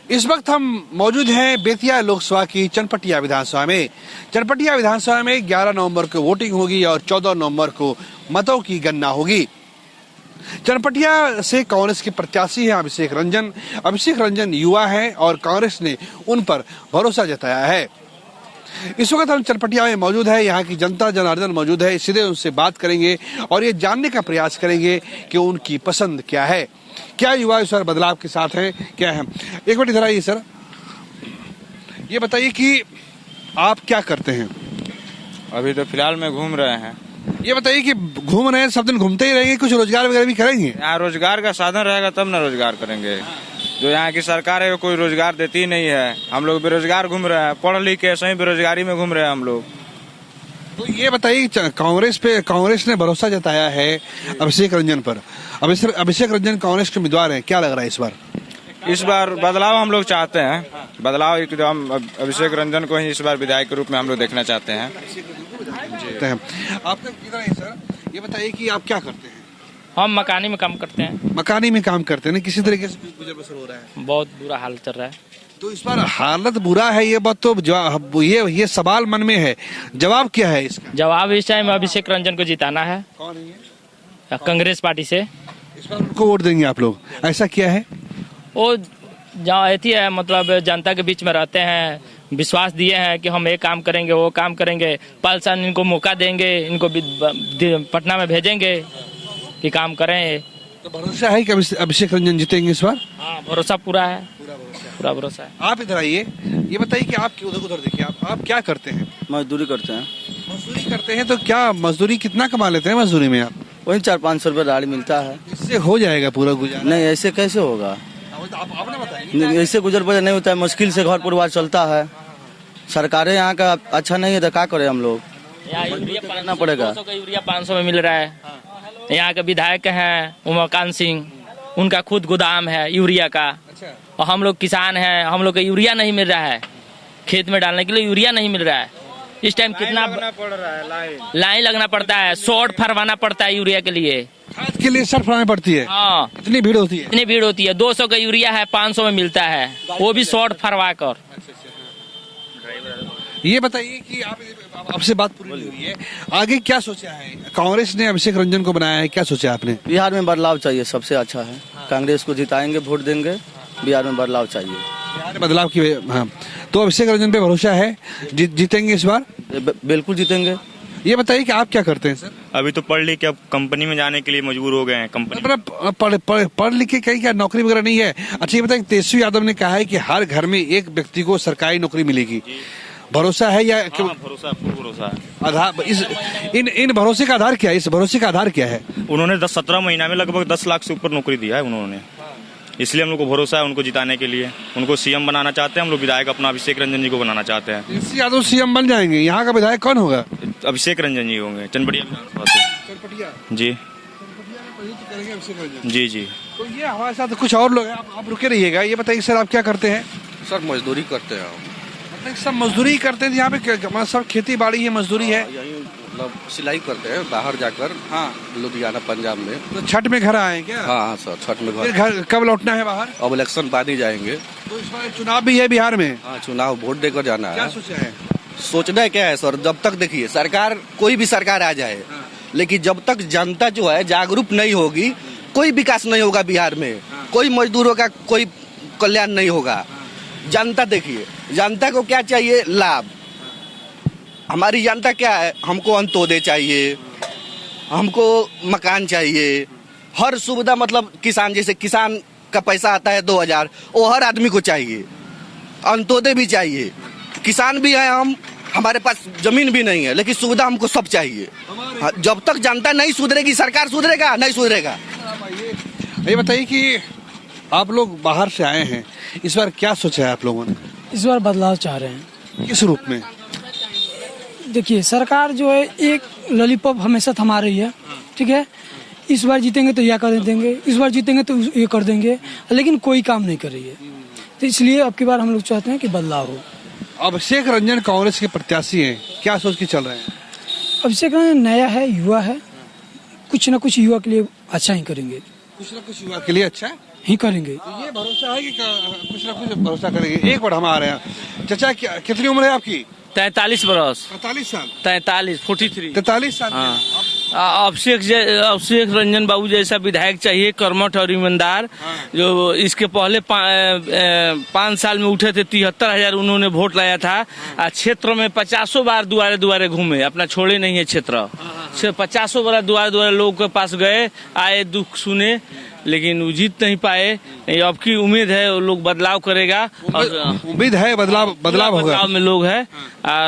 इस वक्त हम मौजूद हैं बेतिया लोकसभा की चनपटिया विधानसभा में। चनपटिया विधानसभा में 11 नवंबर को वोटिंग होगी और 14 नवंबर को मतों की गणना होगी। चनपटिया से कांग्रेस के प्रत्याशी हैं अभिषेक रंजन। अभिषेक रंजन युवा हैं और कांग्रेस ने उन पर भरोसा जताया है। इस वक्त हम चनपटिया में मौजूद है, यहाँ की जनता जनार्दन मौजूद है। सीधे उनसे बात करेंगे और ये जानने का प्रयास करेंगे कि उनकी पसंद क्या है, क्या युवा इस बार बदलाव के साथ हैं, क्या है। एक मिनट इधर आइए सर, ये बताइए कि आप क्या करते हैं? अभी तो फिलहाल में घूम रहे हैं। ये बताइए कि घूम रहे हैं, सब दिन घूमते ही रहेंगे, कुछ रोजगार वगैरह भी करेंगे? यहाँ रोजगार का साधन रहेगा तब ना रोजगार करेंगे। जो यहाँ की सरकार है वो कोई रोजगार देती ही नहीं है। हम लोग बेरोजगार घूम रहे हैं, पढ़ लिख के सही बेरोजगारी में घूम रहे हैं हम लोग। तो ये बताइए, कांग्रेस ने भरोसा जताया है अभिषेक रंजन पर। अभिषेक रंजन कांग्रेस के उम्मीदवार हैं, क्या लग रहा है इस बार? इस बार बदलाव हम लोग चाहते हैं। बदलाव एकदम अभिषेक रंजन को ही इस बार विधायक के रूप में हम लोग देखना चाहते हैं। आपका किधर है सर? ये बताइए कि आप क्या करते हैं? हम मकानी में काम करते हैं। मकानी में काम करते हैं, किसी तरीके से गुजर बसर हो रहा है? बहुत बुरा हाल चल रहा है। तो इस बार हालत बुरा है, ये बात तो ये सवाल मन में है, जवाब क्या है इसका? जवाब इस टाइम अभिषेक रंजन को जिताना है। कौन है? कांग्रेस पार्टी से। इस बार उनको वोट देंगे आप लोग, ऐसा क्या है? वो जहाँ ऐसी है, मतलब जनता के बीच में रहते हैं, विश्वास दिए हैं कि हम ये काम करेंगे वो काम करेंगे, 5 साल इनको मौका देंगे, इनको पटना में भेजेंगे कि काम करें। तो भरोसा है कि अभिषेक रंजन जीतेंगे इस बार? हाँ, भरोसा पूरा है, पूरा भरोसा है। आप इधर आइए, ये बताइए कि आप उधर देखिए, आप क्या करते हैं? मजदूरी करते हैं। मजदूरी करते हैं, तो क्या मजदूरी कितना कमा लेते हैं मजदूरी में आप? वही 400-500 रुपये दाढ़ी मिलता है। इससे हो जाएगा पूरा गुजारा? नहीं, ऐसे कैसे होगा? आपने बताइए। ऐसे गुजर बसर नहीं होता है, मुश्किल से घर परिवार चलता है। सरकारें यहाँ का अच्छा नहीं है तो क्या करें हम लोग? करना पड़ेगा। यूरिया 500 में मिल रहा है। यहाँ के विधायक हैं उमाकांत सिंह, उनका खुद गोदाम है यूरिया का। और हम लोग किसान हैं, हम लोग को यूरिया नहीं मिल रहा है, खेत में डालने के लिए यूरिया नहीं मिल रहा है। इस टाइम कितना पड़ रहा है, लाइन लगना पड़ता है, शॉर्ट फरवाना पड़ता है यूरिया के लिए। खाद के लिए शर्त फरमानी पड़ती है? हाँ, इतनी भीड़ होती है? इतनी भीड़ होती है। 200 का यूरिया है, 500 में मिलता है, वो भी शॉर्ट फरवा कर। ये बताइए कि आपसे बात पूरी नहीं हुई है, आगे क्या सोचा है? कांग्रेस ने अभिषेक रंजन को बनाया है, क्या सोचा आपने? बिहार में बदलाव चाहिए, सबसे अच्छा है। कांग्रेस को जिताएंगे, वोट देंगे। बिहार में बदलाव चाहिए। बिहार में बदलाव की, हाँ। तो अभिषेक रंजन पे भरोसा है, जीतेंगे इस बार? बिल्कुल जीतेंगे। ये बताइए कि आप क्या करते हैं सर? अभी तो पढ़ लिख के अब कंपनी में जाने के लिए मजबूर हो गए हैं। कंपनी पढ़ लिख के कहीं क्या नौकरी वगैरह नहीं है? अच्छा, ये बताइए, तेजस्वी यादव ने कहा है कि हर घर में एक व्यक्ति को सरकारी नौकरी मिलेगी, भरोसा है या? हाँ, भरोसा, फुल भरोसा है। आधार इन भरोसे का आधार क्या है? इस भरोसे का आधार क्या है? उन्होंने 17 महीना में लगभग 10 लाख से ऊपर नौकरी दिया है उन्होंने, इसलिए हम लोग को भरोसा है उनको जिताने के लिए। उनको सीएम बनाना चाहते हैं हम लोग, विधायक अपना अभिषेक रंजन जी को बनाना चाहते हैं। तेजस्वी यादव सीएम बन जाएंगे, यहाँ का विधायक कौन होगा? अभिषेक रंजन जी होंगे, चनपटिया विधानसभा से। जी जी जी। तो ये हमारे साथ कुछ और लोग हैं, आप रुके रहिएगा। ये बताइए सर, आप क्या करते हैं? सर मजदूरी करते हैं। मतलब सब मजदूरी करते हैं यहाँ पे? सब खेती बाड़ी है, मजदूरी है? यही मतलब सिलाई करते हैं बाहर जाकर। हाँ, लुधियाना पंजाब में। तो छठ में घर आए हैं क्या? हाँ सर, छठ में फिर घर कब लौटना है बाहर? अब इलेक्शन बाद ही जाएंगे। तो इस बार चुनाव भी है बिहार में? हाँ, चुनाव वोट देकर जाना है। क्या सोचा है? सोचना क्या है सर, जब तक देखिए सरकार, कोई भी सरकार आ जाए, लेकिन जब तक जनता जो है जागरूक नहीं होगी, कोई विकास नहीं होगा बिहार में। कोई मजदूरों का कोई कल्याण नहीं होगा। जनता देखिए, जनता को क्या चाहिए? लाभ। हमारी जनता क्या है? हमको अंत्योदय चाहिए, हमको मकान चाहिए, हर सुविधा। मतलब किसान, जैसे किसान का पैसा आता है 2000, वो हर आदमी को चाहिए। अंत्योदय भी चाहिए, किसान भी है हम, हमारे पास जमीन भी नहीं है, लेकिन सुविधा हमको सब चाहिए। जब तक जनता नहीं सुधरेगी, सरकार सुधरेगा नहीं सुधरेगा। ये बताइए कि आप लोग बाहर से आए हैं, इस बार क्या सोचा है आप लोगों ने? इस बार बदलाव चाह रहे हैं। किस रूप में? देखिए, सरकार जो है एक लॉलीपॉप हमेशा थमा रही है, ठीक है। इस बार जीतेंगे तो यह कर देंगे, इस बार जीतेंगे तो ये कर देंगे, लेकिन कोई काम नहीं कर रही है। तो इसलिए अब की बार हम लोग चाहते हैं कि बदलाव हो। अभिषेक रंजन कांग्रेस के प्रत्याशी हैं, क्या सोच के चल रहे हैं? अभिषेक रंजन नया है, युवा है, कुछ न कुछ युवा के लिए अच्छा ही करेंगे। कुछ न कुछ युवा के लिए अच्छा ही करेंगे। तो ये भरोसा है कि कुछ ना कुछ भरोसा करेंगे। एक बार हम आ रहे हैं। चाचा कितनी उम्र है आपकी? 43 बरस। 45 साल? 43 43 साल? हाँ। अभिषेक रंजन बाबू जैसा विधायक चाहिए, कर्मठ और ईमानदार। जो इसके पहले 5 साल में उठे थे, 73,000 उन्होंने वोट लाया था। क्षेत्र में 50 बार दुआरे दुआरे घूमे, अपना छोड़े नहीं है क्षेत्र। 50 बार दुआरे दुआरे लोगों के पास गए, आए, दुख सुने, लेकिन वो जीत नहीं पाए। अब की उम्मीद है वो लोग बदलाव करेगा। उम्मीद है बदलाव होगा। बदलाव में लोग है,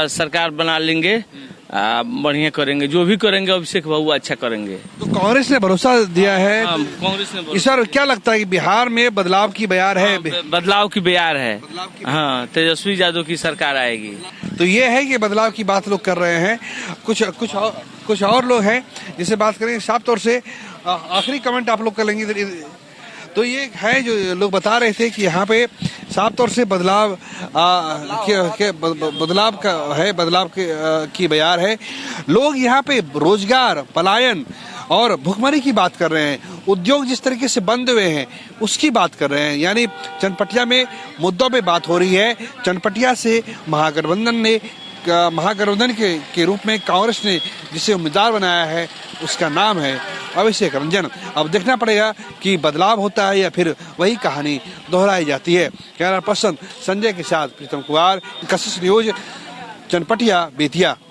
सरकार बना लेंगे, बढ़िया करेंगे। जो भी करेंगे अभिषेक बाबू अच्छा करेंगे। तो कांग्रेस ने भरोसा दिया है। कांग्रेस ने इस बार क्या लगता है कि बिहार में बदलाव की बयार है? बदलाव की बयार है। हाँ, तेजस्वी यादव की सरकार आएगी। तो ये है कि बदलाव की बात लोग कर रहे हैं। कुछ और लोग हैं जिससे बात करेंगे। साफ तौर से आखिरी कमेंट आप लोग कर लेंगे। तो ये है जो लोग बता रहे थे कि यहाँ पे साफ तौर से बदलाव की बयार है। लोग यहाँ पे रोजगार, पलायन और भुखमरी की बात कर रहे हैं। उद्योग जिस तरीके से बंद हुए हैं उसकी बात कर रहे हैं। यानी चनपटिया में मुद्दों पे बात हो रही है। चनपटिया से महागठबंधन के रूप में कांग्रेस ने जिसे उम्मीदवार बनाया है उसका नाम है अभिषेक रंजन। अब देखना पड़ेगा कि बदलाव होता है या फिर वही कहानी दोहराई जाती है। कैमरा पर्सन संजय के साथ प्रीतम कुमार, कशिश न्यूज, चनपटिया, बेतिया।